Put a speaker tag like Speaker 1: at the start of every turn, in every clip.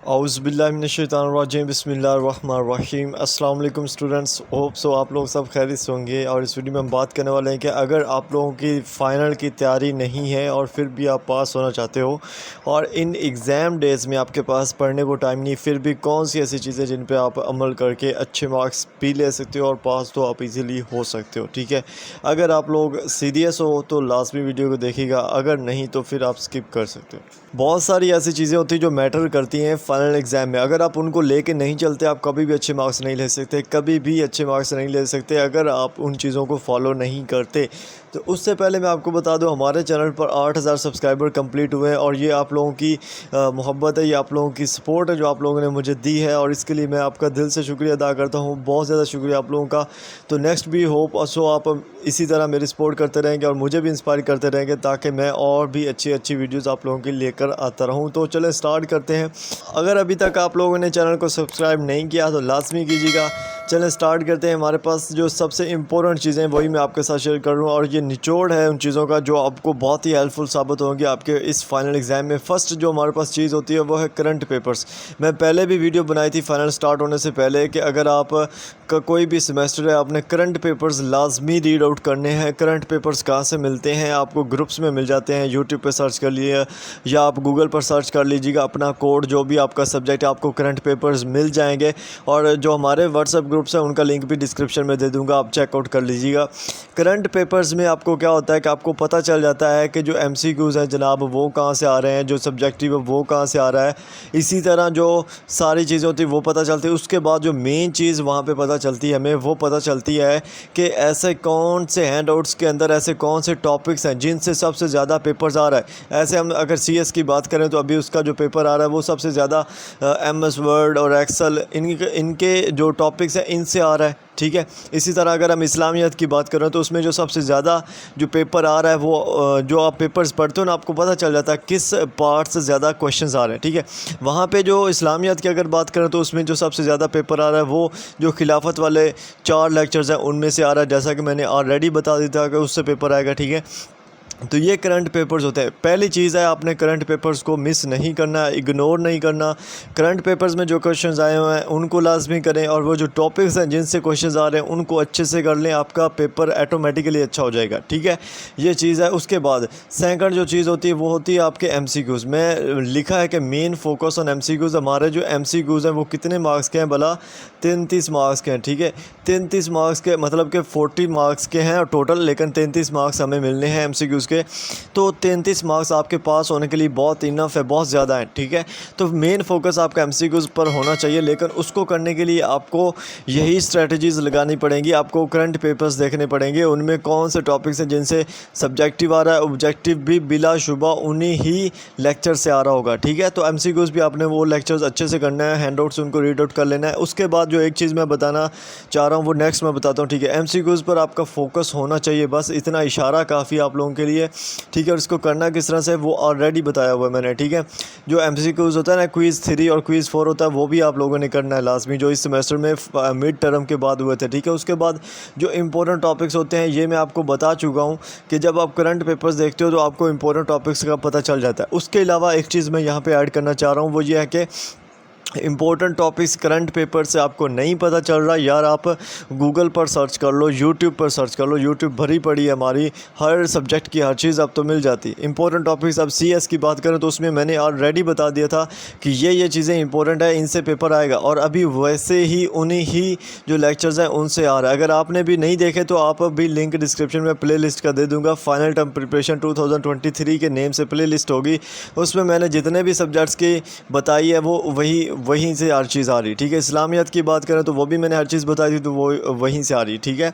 Speaker 1: औज़ुबिल्लाहिमिनश्शैतानिर्रजीम बिस्मिल्लाहिर्रहमानिर्रहीम। अस्सलाम वालेकुम स्टूडेंट्स, होप सो आप लोग सब खैरियत से होंगे। और इस वीडियो में हम बात करने वाले हैं कि अगर आप लोगों की फ़ाइनल की तैयारी नहीं है और फिर भी आप पास होना चाहते हो और इन एग्ज़ाम डेज़ में आपके पास पढ़ने को टाइम नहीं, फिर भी कौन सी ऐसी चीज़ें जिन पे आप अमल करके अच्छे मार्क्स भी ले सकते हो और पास तो आप इजीली हो सकते हो। ठीक है, अगर आप लोग सीरियस हो तो लाजमी वीडियो को देखिएगा, अगर नहीं तो फिर आप स्किप कर सकते हो। बहुत सारी ऐसी चीज़ें होती हैं जो मैटर करती हैं फाइनल एग्ज़ाम में। अगर आप उनको लेके नहीं चलते आप कभी भी अच्छे मार्क्स नहीं ले सकते, कभी भी अच्छे मार्क्स नहीं ले सकते अगर आप उन चीज़ों को फॉलो नहीं करते। तो उससे पहले मैं आपको बता दूं, हमारे चैनल पर 8000 सब्सक्राइबर कंप्लीट हुए हैं और ये आप लोगों की मोहब्बत है, ये आप लोगों की सपोर्ट है जो आप लोगों ने मुझे दी है और इसके लिए मैं आपका दिल से शुक्रिया अदा करता हूँ। बहुत ज़्यादा शुक्रिया आप लोगों का। तो नेक्स्ट भी होप सो आप इसी तरह मेरी सपोर्ट करते रहेंगे और मुझे भी इंस्पायर करते रहेंगे ताकि मैं और भी अच्छी अच्छी वीडियोस आप लोगों के लिए लेकर आता रहूं। तो चलें स्टार्ट करते हैं। अगर अभी तक आप लोगों ने चैनल को सब्सक्राइब नहीं किया तो लाजमी कीजिएगा। चलें स्टार्ट करते हैं। हमारे पास जो सबसे इम्पोर्टेंट चीज़ें वही मैं आपके साथ शेयर कर रहा हूँ और ये निचोड़ है उन चीज़ों का जो आपको बहुत ही हेल्पफुल साबित होंगी आपके इस फाइनल एग्ज़ाम में। फ़र्स्ट जो हमारे पास चीज़ होती है वो है करंट पेपर्स। मैं पहले भी वीडियो बनाई थी फाइनल स्टार्ट होने से पहले कि अगर आप का कोई भी सेमेस्टर है आपने करंट पेपर्स लाजमी रीड आउट करने हैं। करंट पेपर्स कहाँ से मिलते हैं? आपको ग्रुप्स में मिल जाते हैं, यूट्यूब पे सर्च कर लिए या आप गूगल पर सर्च कर लीजिएगा अपना कोड जो भी आपका सब्जेक्ट है, आपको करंट पेपर्स मिल जाएंगे। और जो हमारे व्हाट्सएप ग्रुप्स हैं उनका लिंक भी डिस्क्रिप्शन में दे दूंगा, आप चेकआउट कर लीजिएगा। करंट पेपर्स में आपको क्या होता है कि आपको पता चल जाता है कि जो MCQs हैं जनाब वो कहाँ से आ रहे हैं, जो सब्जेक्टिव है वो कहाँ से आ रहा है। इसी तरह जो सारी चीज़ें होती है वो पता चलती है। उसके बाद जो मेन चीज़ वहाँ पे पता चलती है हमें, वो पता चलती है कि ऐसे कौन से हैंडआउट्स के अंदर ऐसे कौन से टॉपिक्स हैं जिनसे सबसे ज़्यादा पेपर्स आ रहा है। ऐसे हम अगर CS की बात करें तो अभी उसका जो पेपर आ रहा है वो सबसे ज़्यादा MS वर्ड और एक्सेल इनके जो टॉपिक्स हैं इनसे आ रहा है। ठीक है, इसी तरह अगर हम इस्लामियत की बात करें तो उसमें जो सबसे ज़्यादा जो पेपर आ रहा है वो जो आप पेपर्स पढ़ते हो ना आपको पता चल जाता है किस पार्ट से ज़्यादा क्वेश्चंस आ रहे हैं। ठीक है, वहाँ पे जो इस्लामियत की अगर बात करें तो उसमें जो सबसे ज़्यादा पेपर आ रहा है वो जो खिलाफत वाले 4 लेक्चर्स हैं उनमें से आ रहा है, जैसा कि मैंने ऑलरेडी बता दिया था कि उससे पेपर आएगा। ठीक है, तो ये करंट पेपर्स होते हैं। पहली चीज़ है आपने करंट पेपर्स को मिस नहीं करना, इग्नोर नहीं करना। करंट पेपर्स में जो क्वेश्चंस आए हुए हैं उनको लाजमी करें और वो जो टॉपिक्स हैं जिनसे क्वेश्चंस आ रहे हैं उनको अच्छे से कर लें, आपका पेपर ऑटोमेटिकली अच्छा हो जाएगा। ठीक है, ये चीज़ है। उसके बाद सेकंड जो चीज़ होती है वो होती है आपके MCQs में लिखा है कि मेन फोकस ऑन MCQs। हमारे जो MCQs हैं वो कितने मार्क्स के हैं भला? 33 मार्क्स के हैं। ठीक है, 33 मार्क्स के मतलब कि 40 मार्क्स के हैं टोटल, लेकिन 33 मार्क्स हमें मिलने हैं MCQs के। तो 33 मार्क्स आपके पास होने के लिए बहुत इनफ है, बहुत ज़्यादा है। ठीक है, तो मेन फोकस आपका MCQs पर होना चाहिए, लेकिन उसको करने के लिए आपको यही स्ट्रेटजीज़ लगानी पड़ेंगी। आपको करंट पेपर्स देखने पड़ेंगे, उनमें कौन से टॉपिक्स हैं जिनसे सब्जेक्टिव आ रहा है, ऑब्जेक्टिव भी बिलाशुबा उन्हीं ही लेक्चर से आ रहा होगा। ठीक है, तो MCQs भी आपने वो लेक्चर्स अच्छे से करना है, हैंडआउट्स उनको रीड आउट कर लेना है। उसके बाद जो एक चीज़ मैं बताना चाह रहा हूँ वो नेक्स्ट मैं बताता हूँ। ठीक है, MCQs पर आपका फोकस होना चाहिए, बस इतना इशारा काफ़ी आप लोगों के लिए। ठीक है, और इसको करना किस तरह से वो ऑलरेडी बताया हुआ है मैंने। ठीक है, जो MCQs होता है ना, क्विज़ 3 और क्विज़ 4 होता है, वो भी आप लोगों ने करना है लाजमी, जो इस सेमेस्टर में मिड टर्म के बाद हुए थे। ठीक है, उसके बाद जो इंपॉर्टेंट टॉपिक्स होते हैं ये मैं आपको बता चुका हूँ कि जब आप करंट पेपर्स देखते हो तो आपको इंपॉर्टेंट टॉपिक्स का पता चल जाता है। उसके अलावा एक चीज़ मैं यहाँ पर ऐड करना चाह रहा हूँ, वो ये है कि इंपॉर्टेंट टॉपिक्स करंट पेपर से आपको नहीं पता चल रहा यार, आप गूगल पर सर्च कर लो, यूट्यूब पर सर्च कर लो, यूट्यूब भरी पड़ी है हमारी, हर सब्जेक्ट की हर चीज़ अब तो मिल जाती। इंपॉर्टेंट टॉपिक्स अब CS की बात करें तो उसमें मैंने ऑलरेडी बता दिया था कि ये चीज़ें इंपॉर्टेंट है, इनसे पेपर आएगा और अभी वैसे ही उन्हीं ही जो लेक्चर्स हैं उनसे आ रहा है। अगर आपने भी नहीं देखे तो आप भी लिंक डिस्क्रिप्शन में प्ले लिस्ट का दे दूँगा, फाइनल टर्म प्रिपरेशन 2023 के नेम से प्ले लिस्ट होगी, उसमें मैंने जितने भी सब्जेक्ट्स की बताई है वो वहीं से हर चीज़ आ रही। ठीक है, इस्लामियत की बात करें तो वो भी मैंने हर चीज़ बताई थी तो वो वहीं से आ रही। ठीक है,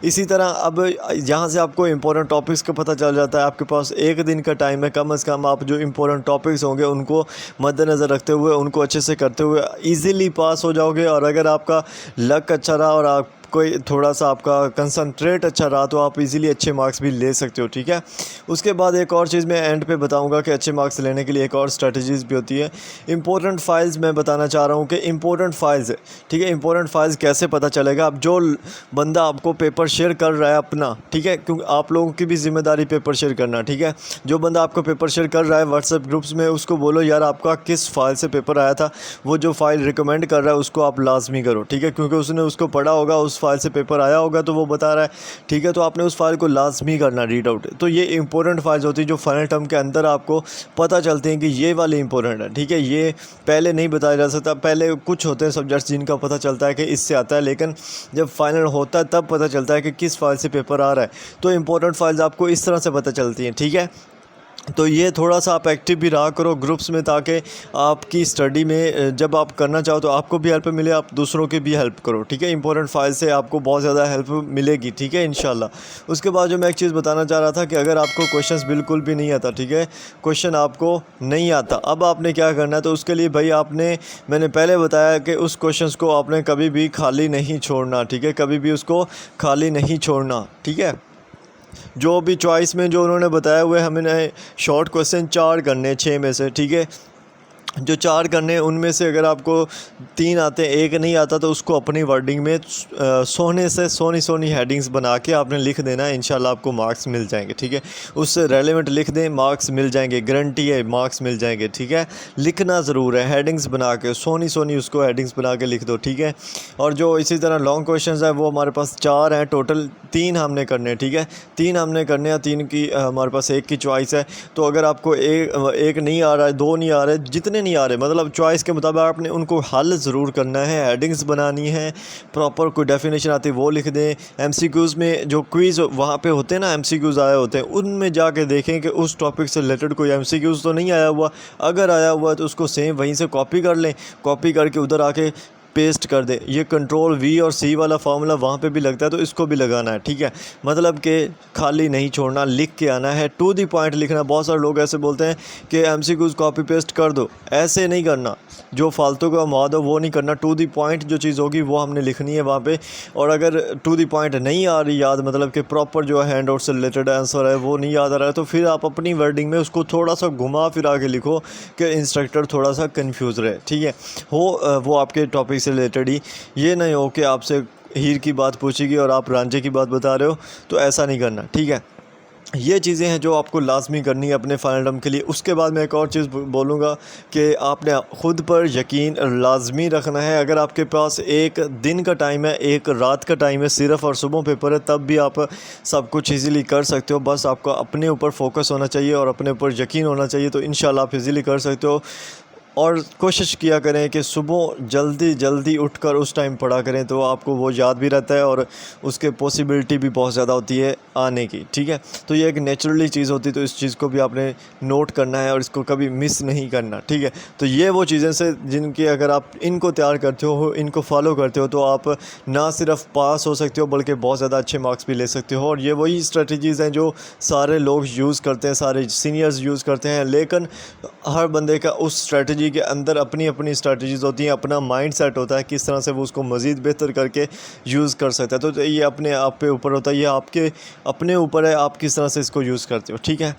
Speaker 1: इसी तरह अब यहाँ से आपको इंपॉर्टेंट टॉपिक्स का पता चल जाता है। आपके पास एक दिन का टाइम है, कम से कम आप जो इंपॉर्टेंट टॉपिक्स होंगे उनको मद्देनज़र रखते हुए उनको अच्छे से करते हुए ईज़िली पास हो जाओगे। और अगर आपका लक अच्छा रहा और आप कोई थोड़ा सा आपका कंसंट्रेट अच्छा रहा तो आप इजीली अच्छे मार्क्स भी ले सकते हो, ठीक है। उसके बाद एक और चीज़ मैं एंड पे बताऊंगा कि अच्छे मार्क्स लेने के लिए एक और स्ट्रेटजीज़ भी होती है। इंपॉर्टेंट फाइल्स मैं बताना चाह रहा हूँ कि इंपॉर्टेंट फाइल्स, ठीक है, इंपॉर्टेंट फाइल्स कैसे पता चलेगा। अब जो बंदा आपको पेपर शेयर कर रहा है अपना, ठीक है, क्योंकि आप लोगों की भी जिम्मेदारी पेपर शेयर करना, ठीक है। जो बंदा आपको पेपर शेयर कर रहा है व्हाट्सएप ग्रुप्स में, उसको बोलो यार आपका किस फाइल से पेपर आया था, वो जो फाइल रिकमेंड कर रहा है उसको आप लाजमी करो, ठीक है, क्योंकि उसने उसको पढ़ा होगा, उस फाइल से पेपर आया होगा तो वो बता रहा है, ठीक है। तो आपने उस फाइल को लाजमी करना रीड आउट। तो ये इंपॉर्टेंट फाइल्स होती है जो फाइनल टर्म के अंदर आपको पता चलती हैं कि ये वाली इंपॉर्टेंट है, ठीक है। ये पहले नहीं बताया जा सकता, पहले कुछ होते हैं सब्जेक्ट्स जिनका पता चलता है कि इससे आता है, लेकिन जब फाइनल होता है तब पता चलता है कि किस फाइल से पेपर आ रहा है। तो इंपॉर्टेंट फाइल्स आपको इस तरह से पता चलती हैं, ठीक है। तो ये थोड़ा सा आप एक्टिव भी रहा करो ग्रुप्स में, ताकि आपकी स्टडी में जब आप करना चाहो तो आपको भी हेल्प मिले, आप दूसरों की भी हेल्प करो, ठीक है। इंपॉर्टेंट फाइल से आपको बहुत ज़्यादा हेल्प मिलेगी, ठीक है, इंशाल्लाह। उसके बाद जो मैं एक चीज़ बताना चाह रहा था कि अगर आपको क्वेश्चंस बिल्कुल भी नहीं आता, ठीक है, क्वेश्चन आपको नहीं आता, अब आपने क्या करना है, तो उसके लिए भाई मैंने पहले बताया कि उस क्वेश्चंस को आपने कभी भी खाली नहीं छोड़ना, ठीक है, कभी भी उसको खाली नहीं छोड़ना, ठीक है। जो भी चॉइस में जो उन्होंने बताया हुआ है, हमें शॉर्ट क्वेश्चन 4 करने 6 में से, ठीक है। जो 4 करने हैं उनमें से अगर आपको 3 आते हैं, 1 नहीं आता, तो उसको अपनी वर्डिंग में सोने से सोनी हेडिंग्स बना के आपने लिख देना है, इंशाल्लाह आपको मार्क्स मिल जाएंगे, ठीक है। उससे रेलेवेंट लिख दें, मार्क्स मिल जाएंगे, गारंटी है मार्क्स मिल जाएंगे, ठीक है। लिखना ज़रूर है, हेडिंग्स बना के सोनी उसको हेडिंग्स बना के लिख दो, ठीक है। और जो इसी तरह लॉन्ग क्वेश्चन है वो हमारे पास 4 हैं टोटल, 3 हमने करने हैं, ठीक है, 3 हमने करने हैं, 3 की हमारे पास 1 की चॉइस है। तो अगर आपको एक नहीं आ रहा है, 2 नहीं आ रहे, जितने नहीं आ रहे, मतलब चॉइस के मुताबिक आपने उनको हल ज़रूर करना है, हेडिंग्स बनानी है, प्रॉपर कोई डेफिनेशन आती है वो लिख दें। एमसीक्यूज़ में जो क्विज़ वहाँ पे होते हैं ना, एमसीक्यूज़ आए होते हैं, उनमें जाके देखें कि उस टॉपिक से रिलेटेड कोई एमसीक्यूज़ तो नहीं आया हुआ, अगर आया हुआ है तो उसको सेम वहीं से कॉपी कर लें, कॉपी करके उधर आके पेस्ट कर दे। ये कंट्रोल वी और सी वाला फार्मूला वहाँ पे भी लगता है, तो इसको भी लगाना है, ठीक है। मतलब कि खाली नहीं छोड़ना, लिख के आना है, टू दी पॉइंट लिखना। बहुत सारे लोग ऐसे बोलते हैं कि एमसीक्यूज़ कॉपी पेस्ट कर दो, ऐसे नहीं करना, जो फालतू का मवाद हो वो नहीं करना, टू दी पॉइंट जो चीज़ होगी वो हमने लिखनी है वहाँ पे। और अगर टू दी पॉइंट नहीं आ रही याद, मतलब कि प्रॉपर जो हैंड आउट से रिलेटेड आंसर है वो नहीं याद आ रहा है, तो फिर आप अपनी वर्डिंग में उसको थोड़ा सा घुमा फिरा के लिखो कि इंस्ट्रक्टर थोड़ा सा कन्फ्यूज़ रहे, ठीक है। वो आपके टॉपिक से रिलेटेड ही, ये नहीं हो कि आपसे हीर की बात पूछेगी और आप रांझे की बात बता रहे हो, तो ऐसा नहीं करना, ठीक है। ये चीज़ें हैं जो आपको लाजमी करनी है अपने फाइनल टर्म के लिए। उसके बाद मैं एक और चीज़ बोलूँगा कि आपने ख़ुद पर यकीन लाजमी रखना है। अगर आपके पास एक दिन का टाइम है, एक रात का टाइम है सिर्फ़, और सुबह पेपर है, तब भी आप सब कुछ इजीली कर सकते हो। बस आपको अपने ऊपर फोकस होना चाहिए और अपने ऊपर यकीन होना चाहिए, तो इंशाल्लाह आप इजीली कर सकते हो। और कोशिश किया करें कि सुबह जल्दी उठकर उस टाइम पढ़ा करें, तो आपको वो याद भी रहता है और उसके पॉसिबिलिटी भी बहुत ज़्यादा होती है आने की, ठीक है। तो ये एक नेचुरली चीज़ होती है, तो इस चीज़ को भी आपने नोट करना है और इसको कभी मिस नहीं करना, ठीक है। तो ये वो चीज़ें से जिनकी अगर आप इनको तैयार करते हो, इनको फॉलो करते हो, तो आप ना सिर्फ पास हो सकते हो बल्कि बहुत ज़्यादा अच्छे मार्क्स भी ले सकते हो। और ये वही स्ट्रेटजीज़ हैं जो सारे लोग यूज़ करते हैं, सारे सीनियर्स यूज़ करते हैं, लेकिन हर बंदे का उस स्ट्रेटजी के अंदर अपनी अपनी स्ट्रेटजीज़ होती हैं, अपना माइंड सेट होता है किस तरह से वो उसको मज़ीद बेहतर करके यूज़ कर सकता है। तो ये अपने आप पे ऊपर होता है, ये आपके अपने ऊपर है, आप किस तरह से इसको यूज़ करते हो, ठीक है।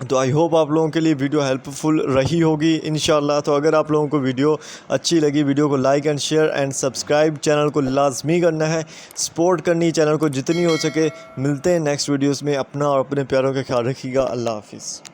Speaker 1: तो आई होप आप लोगों के लिए वीडियो हेल्पफुल रही होगी इंशाल्लाह। तो अगर आप लोगों को वीडियो अच्छी लगी, वीडियो को like and share and subscribe, channel को लाजमी करना है, सपोर्ट करनी है चैनल को जितनी हो सके। मिलते हैं नेक्स्ट वीडियोस में, अपना और अपने प्यारों का ख्याल रखिएगा। अल्लाह हाफिज़।